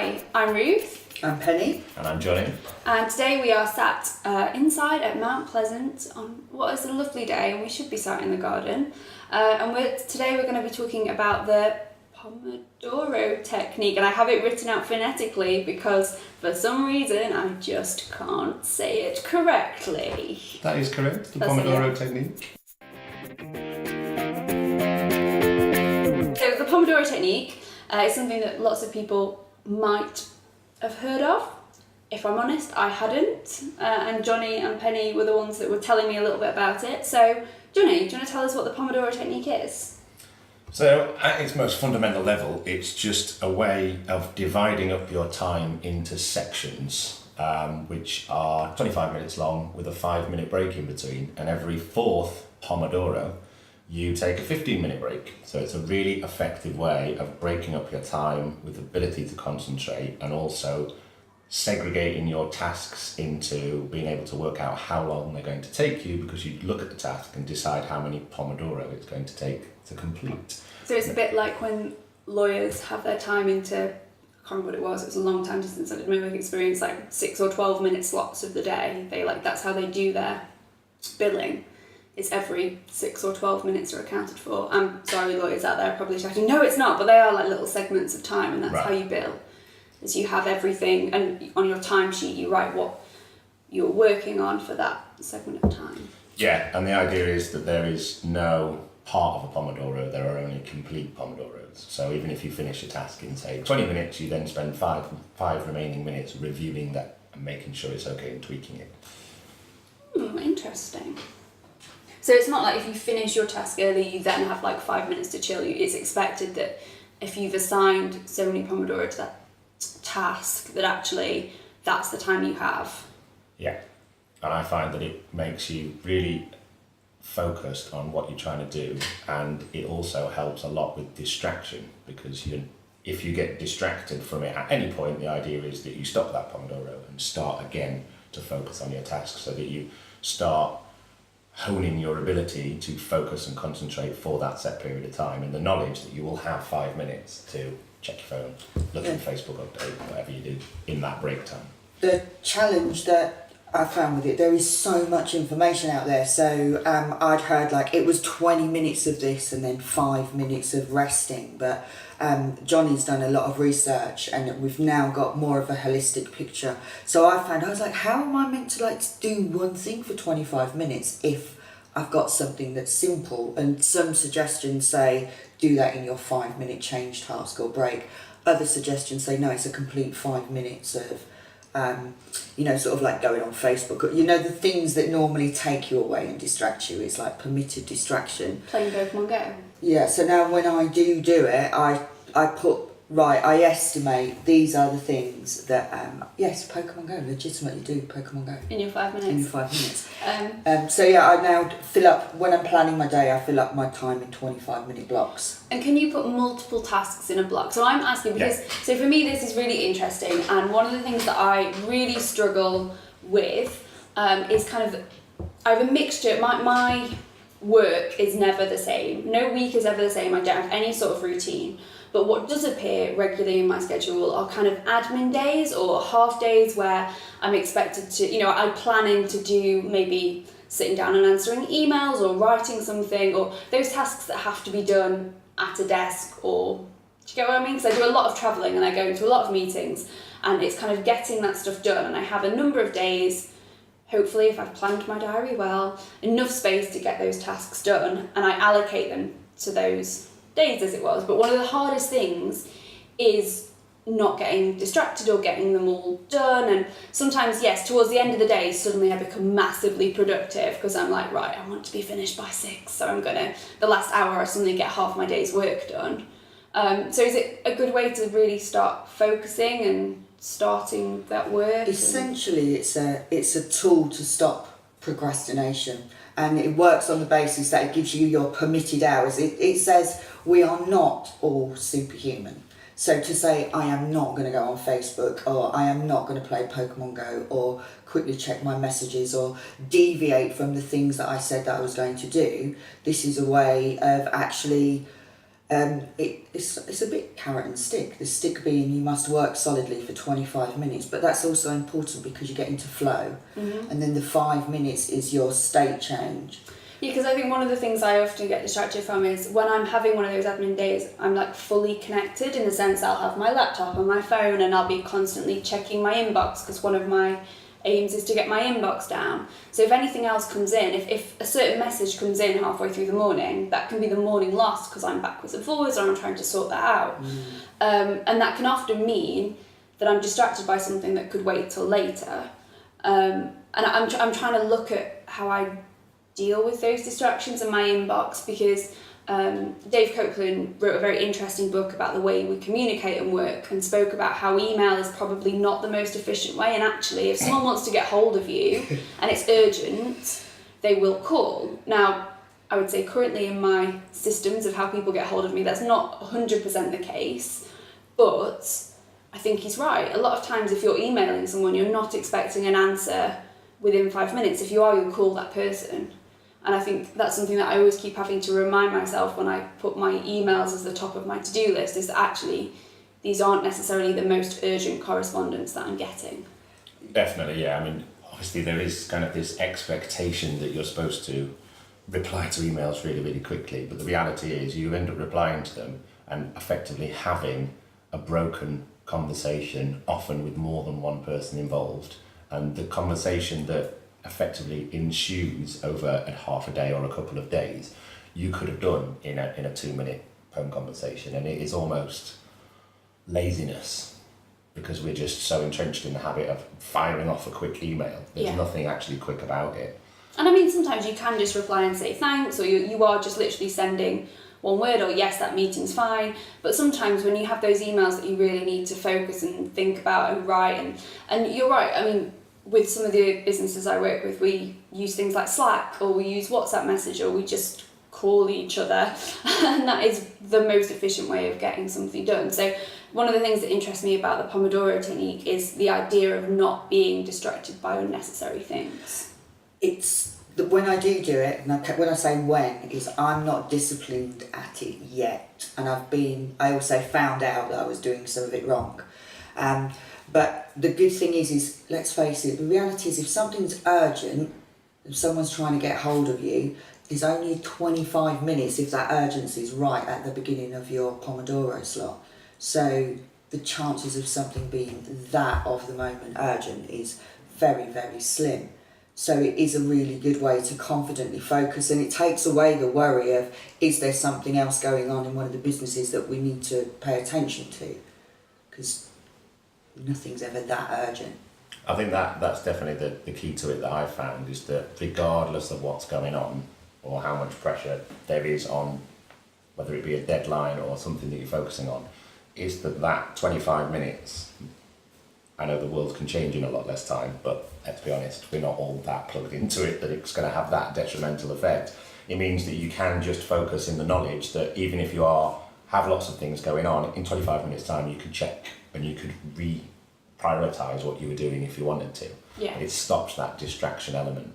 Hi, I'm Ruth. I'm Penny. And I'm Johnny. And today we are sat inside at Mount Pleasant on what is a lovely day, and we should be sat in the garden. Today we're going to be talking about the Pomodoro Technique, and I have it written out phonetically because for some reason I just can't say it correctly. That is correct, the That's Pomodoro Technique. So the Pomodoro Technique is something that lots of people might have heard of. If I'm honest, I hadn't, and Johnny and Penny were the ones that were telling me a little bit about it. So, Johnny, do you want to tell us what the Pomodoro Technique is? So, at its most fundamental level, it's just a way of dividing up your time into sections, which are 25 minutes long with a 5-minute break in between, and every fourth Pomodoro, you take a 15-minute break. So it's a really effective way of breaking up your time with the ability to concentrate and also segregating your tasks into being able to work out how long they're going to take you, because you look at the task and decide how many Pomodoro it's going to take to complete. So it's a bit like when lawyers have their time into, I can't remember what it was a long time since I did my work experience, like 6 or 12 minute slots of the day. That's how they do their billing. It's every 6 or 12 minutes are accounted for. I'm sorry, lawyers out there are probably shouting, no, it's not, but they are like little segments of time, and that's right. how you bill. Is you have everything, and on your timesheet you write what you're working on for that segment of time. Yeah, and the idea is that there is no part of a Pomodoro, there are only complete Pomodoros. So even if you finish a task in, say, 20 minutes, you then spend five remaining minutes reviewing that and making sure it's okay and tweaking it. Interesting. So it's not like if you finish your task early, you then have like 5 minutes to chill. It's expected that if you've assigned so many Pomodoro to that task, that actually that's the time you have. Yeah, and I find that it makes you really focused on what you're trying to do, and it also helps a lot with distraction, because if you get distracted from it at any point, the idea is that you stop that Pomodoro and start again to focus on your task, so that you start honing your ability to focus and concentrate for that set period of time, and the knowledge that you will have 5 minutes to check your phone, look at Facebook update, whatever you do in that break time. The challenge that I found with it, there is so much information out there. So I'd heard like it was 20 minutes of this and then 5 minutes of resting, but Johnny's done a lot of research and we've now got more of a holistic picture. So I was like, how am I meant to do one thing for 25 minutes if I've got something that's simple? And some suggestions say do that in your 5-minute change task or break. Other suggestions say no, it's a complete 5 minutes of sort of like going on Facebook, the things that normally take you away and distract you. It's like permitted distraction. Playing Pokemon Go. Yeah, so now when I do it, I estimate these are the things that, yes, Pokemon Go, legitimately do Pokemon Go. In your 5 minutes? In your 5 minutes. I now fill up, when I'm planning my day, I fill up my time in 25-minute blocks. And can you put multiple tasks in a block? So I'm asking because, So for me this is really interesting, and one of the things that I really struggle with is kind of, I have a mixture, my work is never the same. No week is ever the same. I don't have any sort of routine. But what does appear regularly in my schedule are kind of admin days or half days where I'm expected to, I'm planning to do maybe sitting down and answering emails or writing something, or those tasks that have to be done at a desk, or, do you get what I mean? Because I do a lot of travelling and I go into a lot of meetings, and it's kind of getting that stuff done, and I have a number of days, hopefully if I've planned my diary well, enough space to get those tasks done, and I allocate them to those days as it was. But one of the hardest things is not getting distracted or getting them all done, and sometimes, yes, towards the end of the day suddenly I become massively productive because I'm like, right, I want to be finished by 6, so the last hour I suddenly get half my day's work done. So is it a good way to really start focusing and starting that work? Essentially it's a tool to stop procrastination, and it works on the basis that it gives you your permitted hours. It says we are not all superhuman. So to say I am not going to go on Facebook, or I am not going to play Pokemon Go, or quickly check my messages, or deviate from the things that I said that I was going to do, this is a way of actually It's a bit carrot and stick. The stick being you must work solidly for 25 minutes, but that's also important because you get into flow. And then the 5 minutes is your state change. Yeah, because I think one of the things I often get distracted from is when I'm having one of those admin days, I'm like fully connected in the sense I'll have my laptop and my phone and I'll be constantly checking my inbox because one of my aims is to get my inbox down. So if anything else comes in, if a certain message comes in halfway through the morning, that can be the morning lost because I'm backwards and forwards or I'm trying to sort that out. And that can often mean that I'm distracted by something that could wait till later. And I'm trying to look at how I deal with those distractions in my inbox because Dave Copeland wrote a very interesting book about the way we communicate and work and spoke about how email is probably not the most efficient way, and actually if someone wants to get hold of you and it's urgent, they will call. Now, I would say currently in my systems of how people get hold of me, that's not 100% the case, but I think he's right. A lot of times if you're emailing someone, you're not expecting an answer within 5 minutes. If you are, you'll call that person. And I think that's something that I always keep having to remind myself when I put my emails as the top of my to-do list, is that actually these aren't necessarily the most urgent correspondence that I'm getting. Definitely, yeah. I mean, obviously there is kind of this expectation that you're supposed to reply to emails really, really quickly, but the reality is you end up replying to them and effectively having a broken conversation, often with more than one person involved, and the conversation that effectively ensues over a half a day or a couple of days, you could have done in a 2-minute phone conversation, and it is almost laziness because we're just so entrenched in the habit of firing off a quick email. There's nothing actually quick about it. And I mean, sometimes you can just reply and say thanks, or you are just literally sending one word, or yes, that meeting's fine. But sometimes when you have those emails that you really need to focus and think about and write, and you're right, I mean, with some of the businesses I work with, we use things like Slack, or we use WhatsApp message, or we just call each other, and that is the most efficient way of getting something done. So one of the things that interests me about the Pomodoro technique is the idea of not being distracted by unnecessary things. When I do it, and when I say when, is I'm not disciplined at it yet, and I also found out that I was doing some of it wrong. But the good thing is let's face it, the reality is if something's urgent, if someone's trying to get hold of you, there's only 25 minutes if that urgency is right at the beginning of your Pomodoro slot. So the chances of something being that of the moment urgent is very, very slim. So it is a really good way to confidently focus, and it takes away the worry of, is there something else going on in one of the businesses that we need to pay attention to? Because nothing's ever that urgent. I think that's definitely the key to it that I've found, is that regardless of what's going on or how much pressure there is on, whether it be a deadline or something that you're focusing on, is that 25 minutes, I know the world can change in a lot less time, but let's be honest, we're not all that plugged into it that it's going to have that detrimental effect. It means that you can just focus in the knowledge that even if you have lots of things going on, in 25 minutes time you could check and you could prioritise what you were doing if you wanted to. Yeah. It stops that distraction element.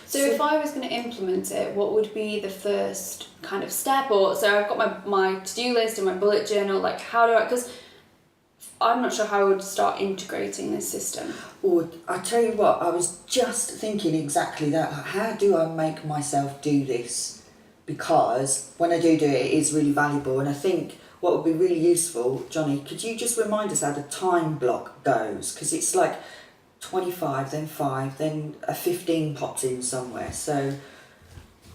So if I was going to implement it, what would be the first kind of step? Or so I've got my to-do list and my bullet journal, like how do I, because I'm not sure how I would start integrating this system. Or I tell you what, I was just thinking exactly that. How do I make myself do this? Because when I do it, it is really valuable. And I think what would be really useful, Johnny, could you just remind us how the time block goes? Because it's like 25, then 5, then a 15 pops in somewhere. So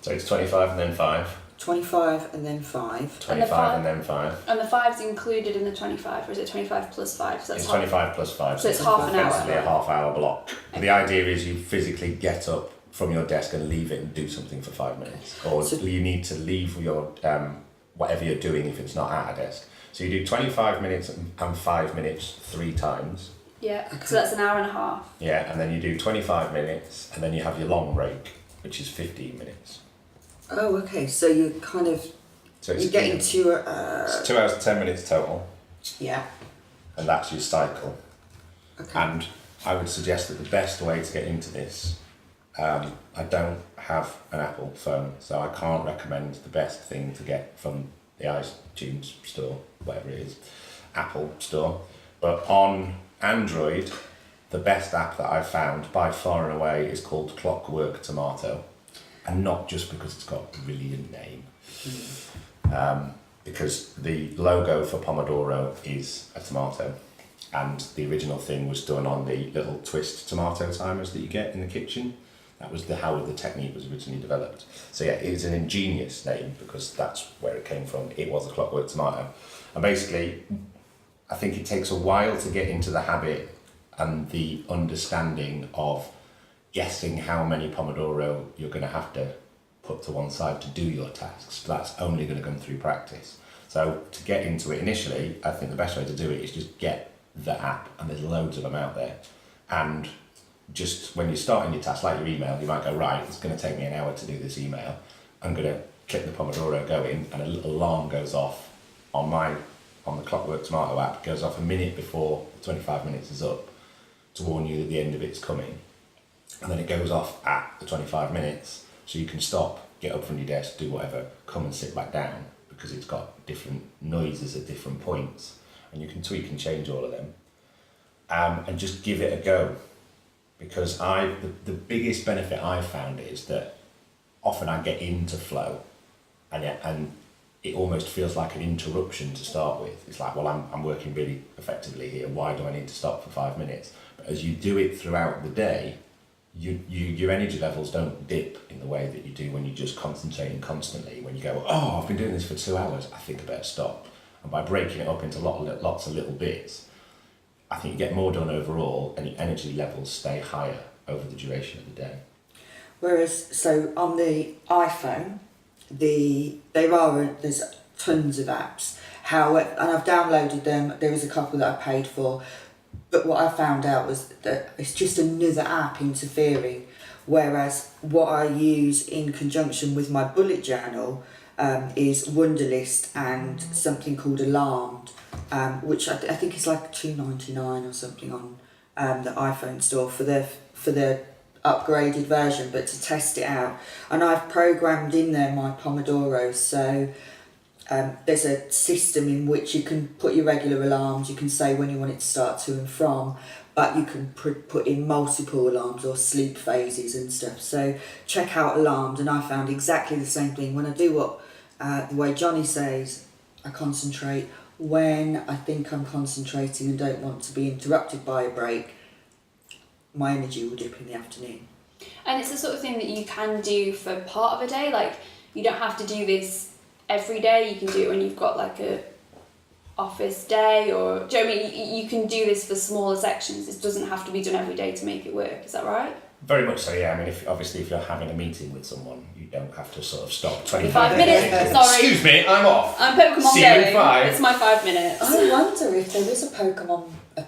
it's 25 and then 5. 25 and then 5. 25 and then 5. And the 5's included in the 25, or is it 25 plus 5? So it's 25 plus 5. So it's half an hour. Basically a half-hour block. Okay. The idea is you physically get up from your desk and leave it and do something for 5 minutes. Or so you need to leave your whatever you're doing if it's not at a desk. So you do 25 minutes and 5 minutes 3 times. Yeah, okay. So that's an hour and a half. Yeah, and then you do 25 minutes and then you have your long break, which is 15 minutes. Oh, okay. So you kind of, you get into it's 2 hours and 10 minutes total. Yeah. And that's your cycle. Okay. And I would suggest that the best way to get into this, I don't have an Apple phone, so I can't recommend the best thing to get from the iTunes store, whatever it is, Apple store. But on Android, the best app that I've found by far and away is called Clockwork Tomato. And not just because it's got a brilliant name. Because the logo for Pomodoro is a tomato. And the original thing was done on the little twist tomato timers that you get in the kitchen. That was how the technique was originally developed. So yeah, it's an ingenious name because that's where it came from. It was a Clockwork Tomato. And basically, I think it takes a while to get into the habit and the understanding of guessing how many Pomodoro you're going to have to put to one side to do your tasks. That's only going to come through practice. So to get into it initially, I think the best way to do it is just get the app, and there's loads of them out there. And just when you're starting your task, like your email, you might go, right, it's going to take me an hour to do this email. I'm going to click the Pomodoro going, and a little alarm goes off on the Clockwork Tomato app. It goes off a minute before 25 minutes is up to warn you that the end of it's coming. And then it goes off at the 25 minutes, so you can stop, get up from your desk, do whatever, come and sit back down, because it's got different noises at different points, and you can tweak and change all of them, and just give it a go. Because the biggest benefit I've found is that often I get into flow, and it almost feels like an interruption to start with. It's like, well, I'm working really effectively here, why do I need to stop for 5 minutes? But as you do it throughout the day, your energy levels don't dip in the way that you do when you're just concentrating constantly. When you go, oh, I've been doing this for 2 hours, I think I better stop. And by breaking it up into lots of little bits, I think you get more done overall, and your energy levels stay higher over the duration of the day. Whereas, so on the iPhone, there's tons of apps. However, and I've downloaded them. There was a couple that I paid for. But what I found out was that it's just another app interfering, whereas what I use in conjunction with my bullet journal is Wunderlist and something called Alarmed, which I think is like $2.99 or something on the iPhone store for the upgraded version, but to test it out. And I've programmed in there my Pomodoro, so there's a system in which you can put your regular alarms, you can say when you want it to start to and from, but you can put in multiple alarms or sleep phases and stuff. So check out Alarmed, and I found exactly the same thing. When I do what the way Johnny says, I concentrate when I think I'm concentrating and don't want to be interrupted by a break, my energy will dip in the afternoon. And it's the sort of thing that you can do for part of a day. Like, you don't have to do this every day. You can do it when you've got like a office day, or do you know what I mean? You can do this for smaller sections. It doesn't have to be done every day to make it work. Is that right? Very much so, yeah. I mean, if you're having a meeting with someone, you don't have to sort of stop 25 minutes. Sorry. Excuse me, I'm off. I'm Pokemon See you in 5. It's my 5 minutes. I wonder if there is a Pokemon. I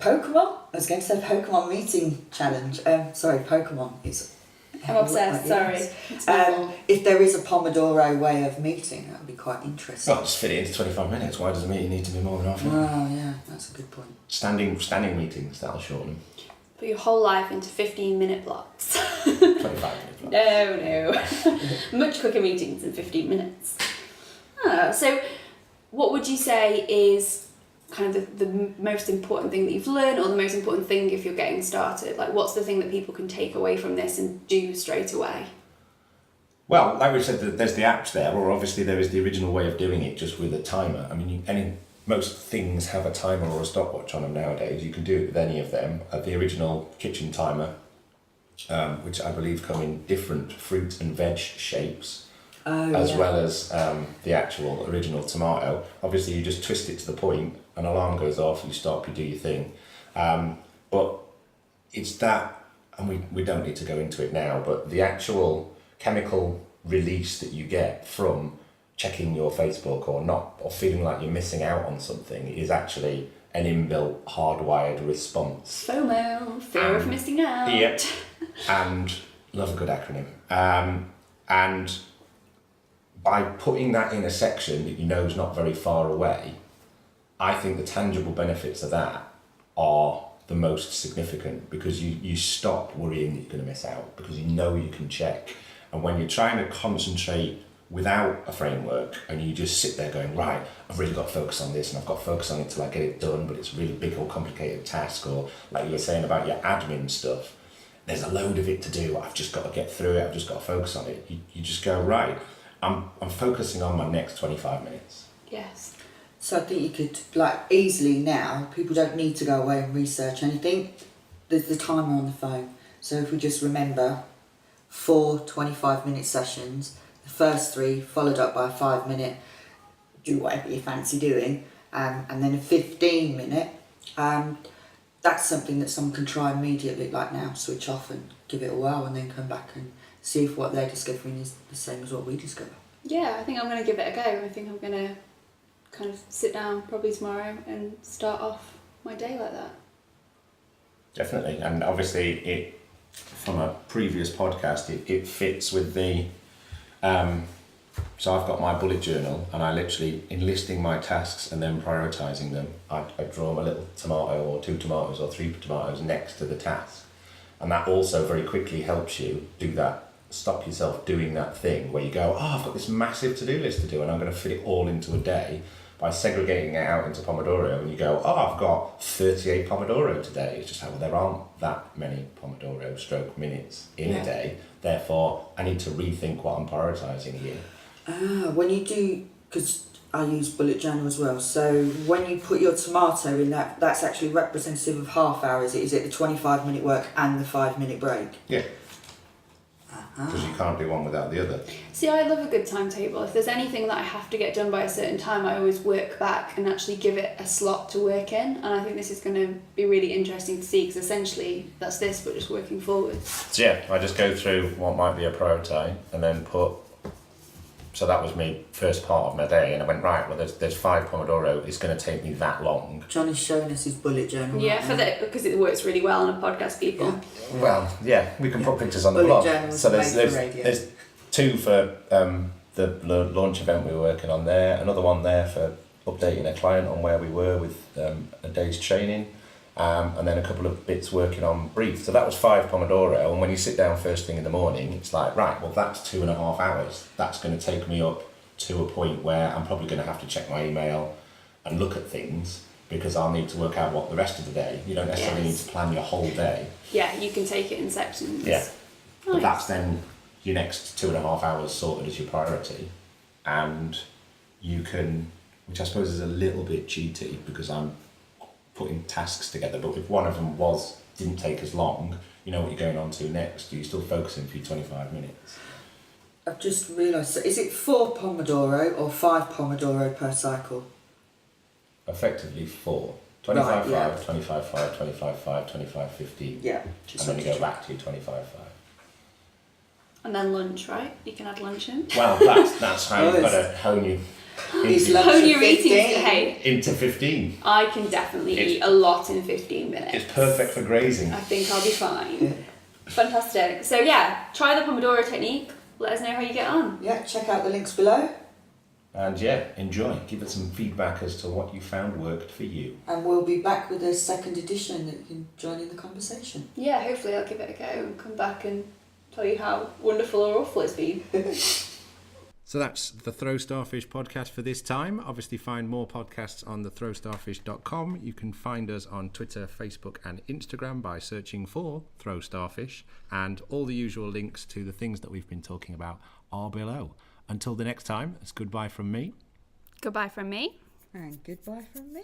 was going to say Pokemon meeting challenge. Pokemon is. I'm obsessed. Sorry. If there is a Pomodoro way of meeting, that would be quite interesting. Well, just fit it into 25 minutes. Why does a meeting need to be more than half an hour? Wow, yeah, that's a good point. Standing meetings, that'll shorten. Put your whole life into 15-minute blocks. 25-minute blocks. No. Much quicker meetings in 15 minutes. So what would you say is kind of the most important thing that you've learned, or the most important thing if you're getting started? Like, what's the thing that people can take away from this and do straight away? Well, like we said, there's the apps there, or obviously there is the original way of doing it just with a timer. I mean, most things have a timer or a stopwatch on them nowadays. You can do it with any of them. The original kitchen timer, which I believe come in different fruit and veg shapes, well as the actual original tomato. Obviously, you just twist it to the point, an alarm goes off, you stop, you do your thing. But it's that, and we don't need to go into it now, but the actual chemical release that you get from checking your Facebook or feeling like you're missing out on something is actually an inbuilt hardwired response. FOMO, fear of missing out. Yep. And love a good acronym. And by putting that in a section that you know is not very far away, I think the tangible benefits of that are the most significant, because you stop worrying that you're going to miss out, because you know you can check. And when you're trying to concentrate without a framework, and you just sit there going, right, I've really got to focus on this, and I've got to focus on it till I get it done, but it's a really big or complicated task, or like you were saying about your admin stuff, there's a load of it to do, I've just got to get through it, I've just got to focus on it. You just go, right, I'm focusing on my next 25 minutes. Yes. So I think you could, like, easily now, people don't need to go away and research anything. There's the timer on the phone. So if we just remember 4 25-minute sessions, the first 3 followed up by a 5-minute, do whatever you fancy doing, and then a 15-minute, that's something that someone can try immediately, like now, switch off and give it a whirl, and then come back and see if what they're discovering is the same as what we discover. Yeah, I think I'm going to give it a go. I think I'm going to kind of sit down probably tomorrow and start off my day like that. Definitely, and obviously it, from a previous podcast, it fits with the, so I've got my bullet journal, and I literally, in listing my tasks and then prioritising them, I draw a little tomato or 2 tomatoes or 3 tomatoes next to the task. And that also very quickly helps you do that, stop yourself doing that thing where you go, oh, I've got this massive to-do list to do and I'm going to fit it all into a day, by segregating it out into Pomodoro, and you go, oh, I've got 38 Pomodoro today. It's just how, well, there aren't that many Pomodoro stroke minutes in a day, therefore I need to rethink what I'm prioritising here. When you do, because I use bullet journal as well, so when you put your tomato in that, that's actually representative of half hour, is it? Is it the 25-minute work and the 5-minute break? Yeah. Because you can't do one without the other. See, I love a good timetable. If there's anything that I have to get done by a certain time, I always work back and actually give it a slot to work in. And I think this is going to be really interesting to see, because essentially that's this, but just working forward. So yeah, I just go through what might be a priority and then put, so that was me first part of my day, and I went, right, well there's 5 Pomodoro, it's going to take me that long. John is showing us his bullet journal. Yeah, right for now. because it works really well on a podcast, people. Yeah. Well, yeah, we can put pictures on the Bullet blog. journals So made for radio. there's 2 for the launch event we were working on there, another one there for updating a client on where we were with a day's training, and then a couple of bits working on Breathe. So that was 5 Pomodoro, and when you sit down first thing in the morning, it's like, right, well that's 2.5 hours. That's going to take me up to a point where I'm probably going to have to check my email and look at things, because I'll need to work out what the rest of the day, you don't necessarily need to plan your whole day. Yeah, you can take it in sections. Yeah. Nice. But that's then your next 2.5 hours sorted as your priority, and you can, which I suppose is a little bit cheaty because I'm putting tasks together, but if one of them didn't take as long, you know what you're going on to next. You're still focusing for your 25 minutes. I've just realised, so is it 4 Pomodoro or 5 Pomodoro per cycle? Effectively 4. 25 Right, 5, yeah. 25 5, 25 5, 25 15. Yeah. And then you go back to your 25 5. And then lunch, right? You can add lunch in. Well, that's how you've got to hone you He's into, lunch Hone at your eating 15. hey, into 15. I can definitely eat a lot in 15 minutes. It's perfect for grazing. I think I'll be fine. Fantastic. So yeah, try the Pomodoro technique. Let us know how you get on. Yeah, check out the links below. And yeah, enjoy. Give us some feedback as to what you found worked for you. And we'll be back with a 2nd edition that you can join in the conversation. Yeah, hopefully I'll give it a go and come back and tell you how wonderful or awful it's been. So that's the Throw Starfish podcast for this time. Obviously find more podcasts on thethrowstarfish.com. You can find us on Twitter, Facebook and Instagram by searching for Throw Starfish, and all the usual links to the things that we've been talking about are below. Until the next time, it's goodbye from me. Goodbye from me. And goodbye from me.